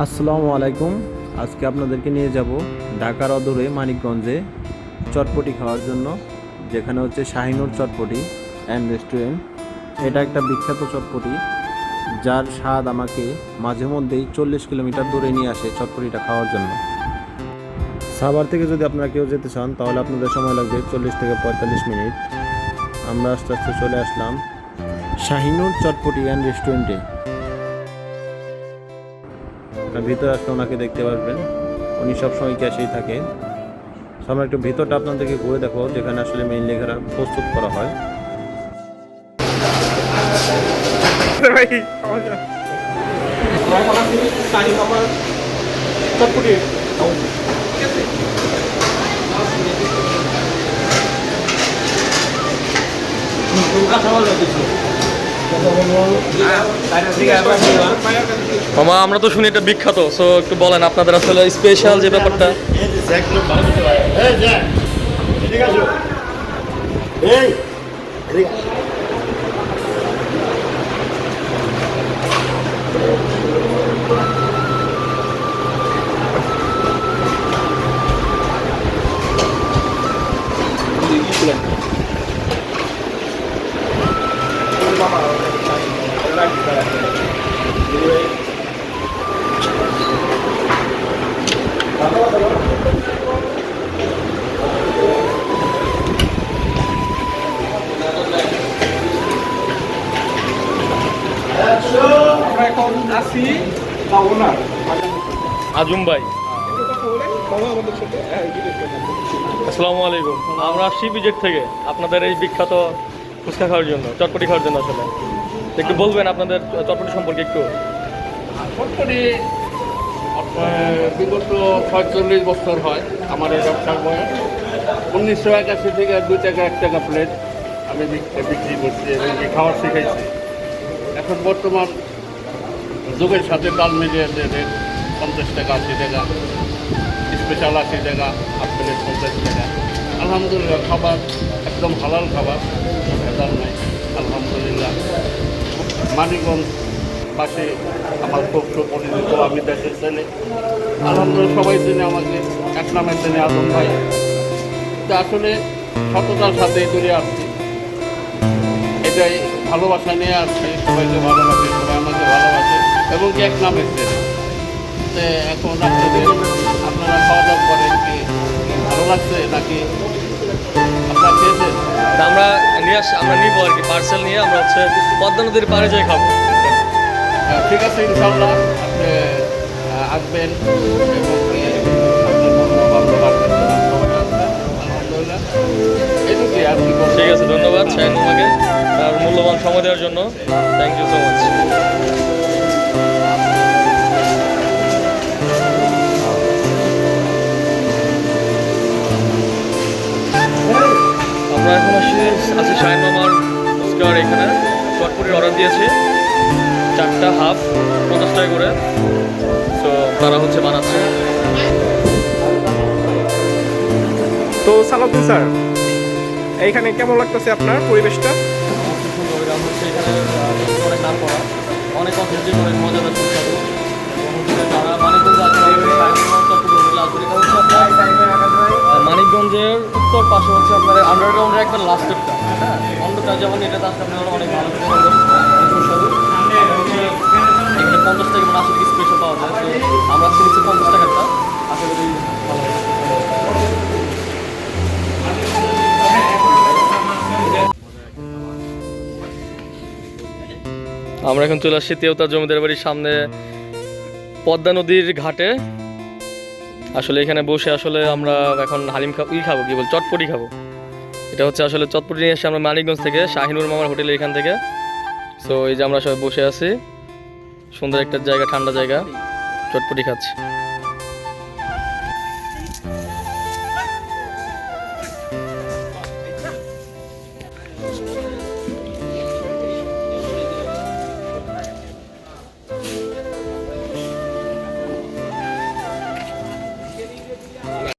আসসালামু আলাইকুম। আজকে আপনাদেরকে নিয়ে যাব ঢাকার অদূরে মানিকগঞ্জে চটপটি খাওয়ার জন্য, যেখানে হচ্ছে শাহিনুর চটপটি অ্যান্ড রেস্টুরেন্ট। এটা একটা বিখ্যাত চটপটি, যার স্বাদ আমাকে মাঝে মধ্যেই 40 কিলোমিটার দূরে নিয়ে আসে চটপটিটা খাওয়ার জন্য। সাভার থেকে যদি আপনারা কেউ যেতে চান তাহলে আপনাদের সময় লাগবে 40 থেকে 45 মিনিট। আমরা আস্তে আস্তে চলে আসলাম শাহিনুর চটপটি অ্যান্ড রেস্টুরেন্টে। ভিতরে আসলে ওনাকে দেখতে পারবেন, উনি সবসময় ক্যাশেই থাকে। আমরা একটু ভিতরটা আপনাদেরকে ঘুরে দেখো, যেখানে আসলে মেইন লেখাটা প্রস্তুত করা হয়। মামা, আমরা তো শুনি এটা বিখ্যাত, সো একটু বলেন আপনাদের আসলে স্পেশাল যে ব্যাপারটা। আজম ভাই, আসসালামু আলাইকুম। আমরা আসছি বিজেট থেকে আপনাদের এই বিখ্যাত ফুচকা খাওয়ার জন্য, চটপটি খাওয়ার জন্য। আসলে একটু বলবেন আপনাদের চটপটি সম্পর্কে একটু। চটপটি বিগত ৪৫ বছর হয় আমার এই ব্যবসার বয়স। ১৯৮১ থেকে ২ টাকা ১ টাকা প্লেট আমি বিক্রি করছি এবং খাওয়ার শিখাইছি। এখন বর্তমান যুগের সাথে তাল মিলিয়ে রেট ৫০ টাকা, ৮০ টাকা, স্পেশাল ৮০ টাকা, হাফ প্লেট ৫০ টাকা। আলহামদুলিল্লাহ, খাবার একদম হালাল খাবার, ভেজাল নাই আলহামদুলিল্লাহ। মানিকগঞ্জ পাশে আমার খুব সুপরিচিত, আমি দেশের ছেলে, আলহামদুলিল্লাহ সবাই চেনে আমাকে, এক নামে চেনে আজম ভাই। তা আসলে সততার সাথেই করে আসছি, এটাই ভালোবাসা নিয়ে আসছি। সবাইকে ভালোবাসে, সবাই আমাকে ভালোবাসে এবং কি এক নামে চেনে। এখন আপনারা খাওয়া দাওয়া করেন কি ভালো লাগছে নাকি আপনারা খেয়েছেন? আমরা আমরা নিবো আর কি, পার্সেল নিয়ে আমরা হচ্ছে পদ্মা নদীর পাড়ে যাই খাবো। ঠিক আছে, ইনশাল্লাহ আপনি আসবেন এবং ঠিক আছে, ধন্যবাদ শাহিন আমাকে তার মূল্যবান সময় দেওয়ার জন্য। Thank you so much. আমরা এখন আছি শাহিন মামার ফুচকার এখানে। চটপটির অর্ডার দিয়েছি 4টা হাফ 50 টাকা করে। তো তারা হচ্ছে বানাচ্ছে। তো সালাউদ্দিন স্যার, এইখানে কেমন লাগতেছে আপনার পরিবেশটা? হচ্ছে এখানে অনেক নাম করা, অনেক অথেন্টিক, অনেক মজাদার সুস্বাদু। যারা মানিকগঞ্জে আছে, মানিকগঞ্জের উত্তর পাশে হচ্ছে আপনার আন্ডারগ্রাউন্ডের একটা লাস্ট স্টেপটা, হ্যাঁ, অন্ধকার যেমন এটাতে আসলে আপনারা অনেক ভালো সুস্বাদু। এখানে 50 টাকা মানে 80 স্পেশাল পাওয়া যায়। তো আমরা কিনেছি 50 টাকারটা, আশা করি ভালো হবে। আমরা এখন চলে আসছি তেওতা জমিদার বাড়ির সামনে পদ্মা নদীর ঘাটে। আসলে এখানে বসে আসলে আমরা এখন হালিম খাবো, কি বল, চটপটি খাবো। এটা হচ্ছে আসলে চটপটি নিয়ে এসে আমরা মানিকগঞ্জ থেকে শাহিনুর মামার হোটেলে এখান থেকে। সো এই যে আমরা সবাই বসে আছি, সুন্দর একটা জায়গা, ঠান্ডা জায়গা, চটপটি খাচ্ছি।